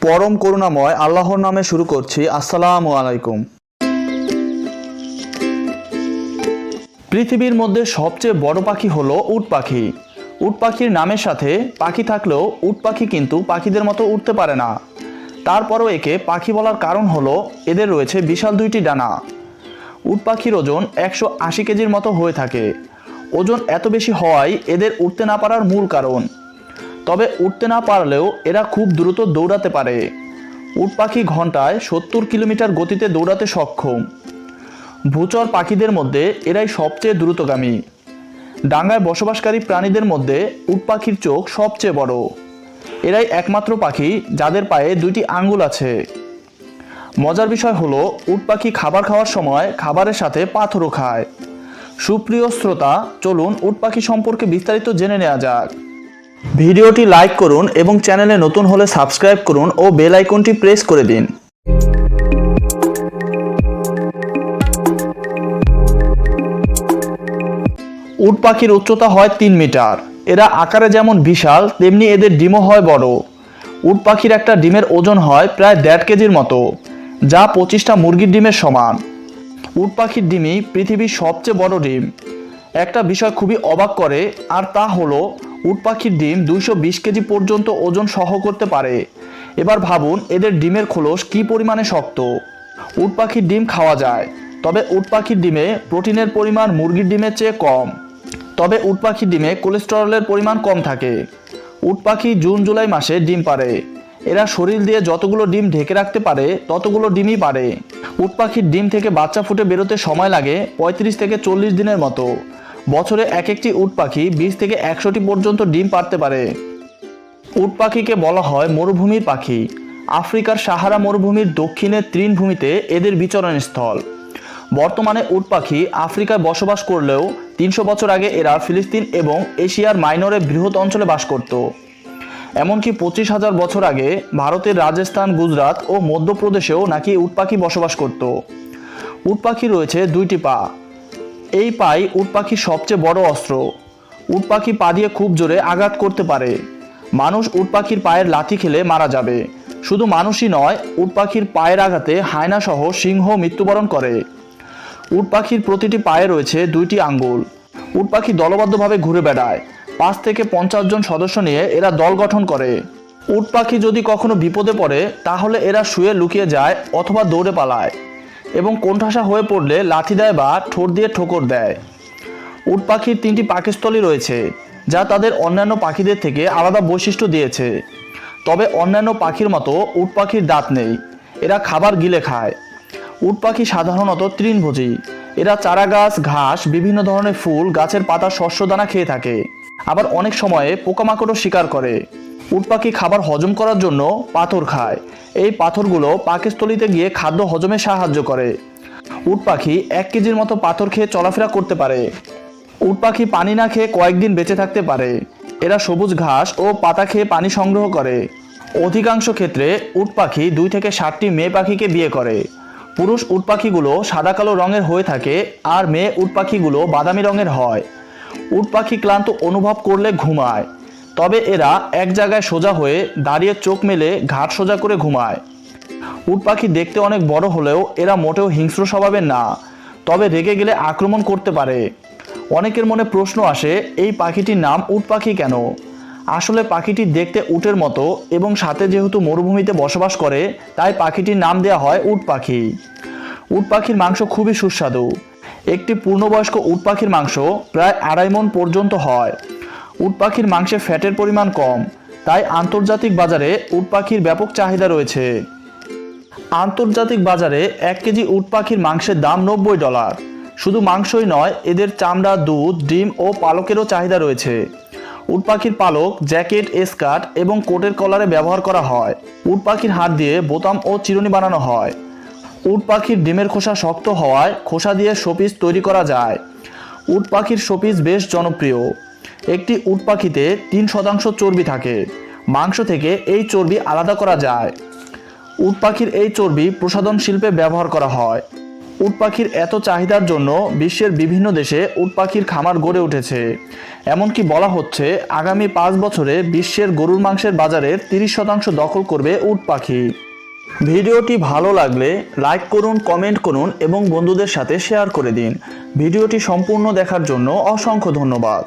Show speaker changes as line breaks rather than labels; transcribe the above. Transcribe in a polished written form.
পরম করুণাময় আল্লাহর নামে শুরু করছি। আসসালামু আলাইকুম। পৃথিবীর মধ্যে সবচেয়ে বড় পাখি হলো উট পাখি। উট পাখির নামের সাথে পাখি থাকলেও উট পাখি কিন্তু পাখিদের মতো উঠতে পারে না। তারপরও একে পাখি বলার কারণ হলো এদের রয়েছে বিশাল দুইটি ডানা। উট পাখির ওজন 180 কেজির মতো হয়ে থাকে। ওজন এত বেশি হওয়াই এদের উঠতে না পারার মূল কারণ। তবে উঠতে না পারলেও এরা খুব দ্রুত দৌড়াতে পারে। উট পাখি ঘন্টায় 70 কিলোমিটার গতিতে দৌড়াতে সক্ষম। ভূচর পাখিদের মধ্যে এরাই সবচেয়ে দ্রুতগামী। ডাঙায় বসবাসকারী প্রাণীদের মধ্যে উট পাখির চোখ সবচেয়ে বড়। এরাই একমাত্র পাখি যাদের পায়ে দুইটি আঙ্গুল আছে। মজার বিষয় হলো উট পাখি খাবার খাওয়ার সময় খাবারের সাথে পাথরও খায়। সুপ্রিয় শ্রোতা, চলুন উট পাখি সম্পর্কে বিস্তারিত জেনে নেওয়া যাক। ভিডিওটি লাইক করুন এবং চ্যানেলে নতুন হলে সাবস্ক্রাইব করুন ও বেল আইকনটি প্রেস করে দিন। উট পাখির উচ্চতা হয় 3 মিটার। এরা আকারে যেমন বিশাল তেমনি এদের ডিমও হয় বড়। উট পাখির একটা ডিমের ওজন হয় প্রায় 1.5 কেজির মতো, যা 25টা মুরগির ডিমের সমান। উট পাখির ডিমই পৃথিবীর সবচেয়ে বড় ডিম। একটা বিষয় খুবই অবাক করে, আর তা হলো উট পাখির ডিম 220 কেজি পর্যন্ত ওজন সহ করতে পারে। এবার ভাবুন এদের ডিমের খোলস কী পরিমাণে শক্ত। উট পাখির ডিম খাওয়া যায়, তবে উট পাখির ডিমে প্রোটিনের পরিমাণ মুরগির ডিমের চেয়ে কম। তবে উট পাখির ডিমে কোলেস্টেরলের পরিমাণ কম থাকে। উট পাখি জুন জুলাই মাসে ডিম পাড়ে। এরা শরীর দিয়ে যতগুলো ডিম ঢেকে রাখতে পারে ততগুলো ডিমই পারে। উট পাখির ডিম থেকে বাচ্চা ফুটে বেরোতে সময় লাগে 35 থেকে 40 দিনের মতো। বছরে এক একটি উট পাখি 20 থেকে 100টি পর্যন্ত ডিম পাড়তে পারে। উট পাখিকে বলা হয় মরুভূমির পাখি। আফ্রিকার সাহারা মরুভূমির দক্ষিণে তৃণভূমিতে এদের বিচরণস্থল। বর্তমানে উট পাখি আফ্রিকায় বসবাস করলেও 300 বছর আগে এরা ফিলিস্তিন এবং এশিয়ার মাইনরে বৃহৎ অঞ্চলে বাস করত। এমনকি 25,000 বছর আগে ভারতের রাজস্থান, গুজরাট ও মধ্যপ্রদেশেও নাকি উট পাখি বসবাস করত। উট পাখি রয়েছে 2টি পা। এই পাই উট পাখির সবচেয়ে বড় অস্ত্র। উট পাখি পা দিয়ে খুব জোরে আঘাত করতে পারে। মানুষ উট পাখির পায়ের লাথি খেলে মারা যাবে। শুধু মানুষই নয়, উট পাখির পায়ের আঘাতে হায়না সহ সিংহ মৃত্যুবরণ করে। উট পাখির প্রতিটি পায়ে রয়েছে 2টি আঙ্গুল। উট পাখি দলবদ্ধভাবে ঘুরে বেড়ায়। 5 থেকে 50 জন সদস্য নিয়ে এরা দল গঠন করে। উট পাখি যদি কখনো বিপদে পড়ে তাহলে এরা শুয়ে লুকিয়ে যায় অথবা দৌড়ে পালায়, এবং কোণঠাসা হয়ে পড়লে লাথি দেয় বা ঠোঁট দিয়ে ঠোকর দেয়। উট পাখির 3টি পাকস্থলী রয়েছে, যা তাদের অন্যান্য পাখিদের থেকে আলাদা বৈশিষ্ট্য দিয়েছে। তবে অন্যান্য পাখির মতো উট পাখির দাঁত নেই। এরা খাবার গিলে খায়। উট পাখি সাধারণত তৃণভোজী। এরা চারা গাছ, ঘাস, বিভিন্ন ধরনের ফুল, গাছের পাতা, শস্য দানা খেয়ে থাকে। আবার অনেক সময়ে পোকামাকড়ও শিকার করে। উট পাখি খাবার হজম করার জন্য পাথর খায়। এই পাথরগুলো পাকস্থলীতে গিয়ে খাদ্য হজমে সাহায্য করে। উট পাখি 1 কেজির মতো পাথর খেয়ে চলাফেরা করতে পারে। উট পাখি পানি না খেয়ে কয়েকদিন বেঁচে থাকতে পারে। এরা সবুজ ঘাস ও পাতা খেয়ে পানি সংগ্রহ করে। অধিকাংশ ক্ষেত্রে উট পাখি 2 থেকে 7টি মেয়ে পাখিকে বিয়ে করে। পুরুষ উট পাখিগুলো সাদা কালো রঙের হয়ে থাকে, আর মেয়ে উট পাখিগুলো বাদামি রঙের হয়। উট পাখি ক্লান্ত অনুভব করলে ঘুমায়। তবে এরা এক জায়গায় সোজা হয়ে দাঁড়িয়ে চোখ মেলে ঘাট সোজা করে ঘুমায়। উট পাখি দেখতে অনেক বড় হলেও এরা মোটেও হিংস্র স্বভাবের না, তবে রেগে গেলে আক্রমণ করতে পারে। অনেকের মনে প্রশ্ন আসে, এই পাখিটির নাম উট পাখি কেন? আসলে পাখিটি দেখতে উটের মতো এবং সাথে যেহেতু মরুভূমিতে বসবাস করে, তাই পাখিটির নাম দেওয়া হয় উট পাখি। উট পাখির মাংস খুবই সুস্বাদু। একটি পূর্ণবয়স্ক উট পাখির মাংস প্রায় 2.5 মণ পর্যন্ত হয়। উট পাখির মাংসে ফ্যাটের পরিমাণ কম, তাই আন্তর্জাতিক বাজারে উট পাখির ব্যাপক চাহিদা রয়েছে। আন্তর্জাতিক বাজারে 1 কেজি উট পাখির মাংসের দাম $90। শুধু মাংসই নয়, এদের চামড়া, দুধ, ডিম ও পালকেরও চাহিদা রয়েছে। উট পাখির পালক, জ্যাকেট, স্কার্ট এবং কোটের কলারে ব্যবহার করা হয়। উট পাখির হাড় দিয়ে বোতাম ও চিরুনি বানানো হয়। উট পাখির ডিমের খোসা শক্ত হওয়ায় খোসা দিয়ে শোপিস তৈরি করা যায়। উট পাখির শোপিস বেশ জনপ্রিয়। একটি উট পাখিতে 3% চর্বি থাকে। মাংস থেকে এই চর্বি আলাদা করা যায়। উট পাখির এই চর্বি প্রসাধন শিল্পে ব্যবহার করা হয়। উট পাখির এত চাহিদার জন্য বিশ্বের বিভিন্ন দেশে উট পাখির খামার গড়ে উঠেছে। এমনকি বলা হচ্ছে আগামী 5 বছরে বিশ্বের গরুর মাংসের বাজারের 30% দখল করবে উট পাখি। ভিডিওটি ভালো লাগলে লাইক করুন, কমেন্ট করুন এবং বন্ধুদের সাথে শেয়ার করে দিন। ভিডিওটি সম্পূর্ণ দেখার জন্য অসংখ্য ধন্যবাদ।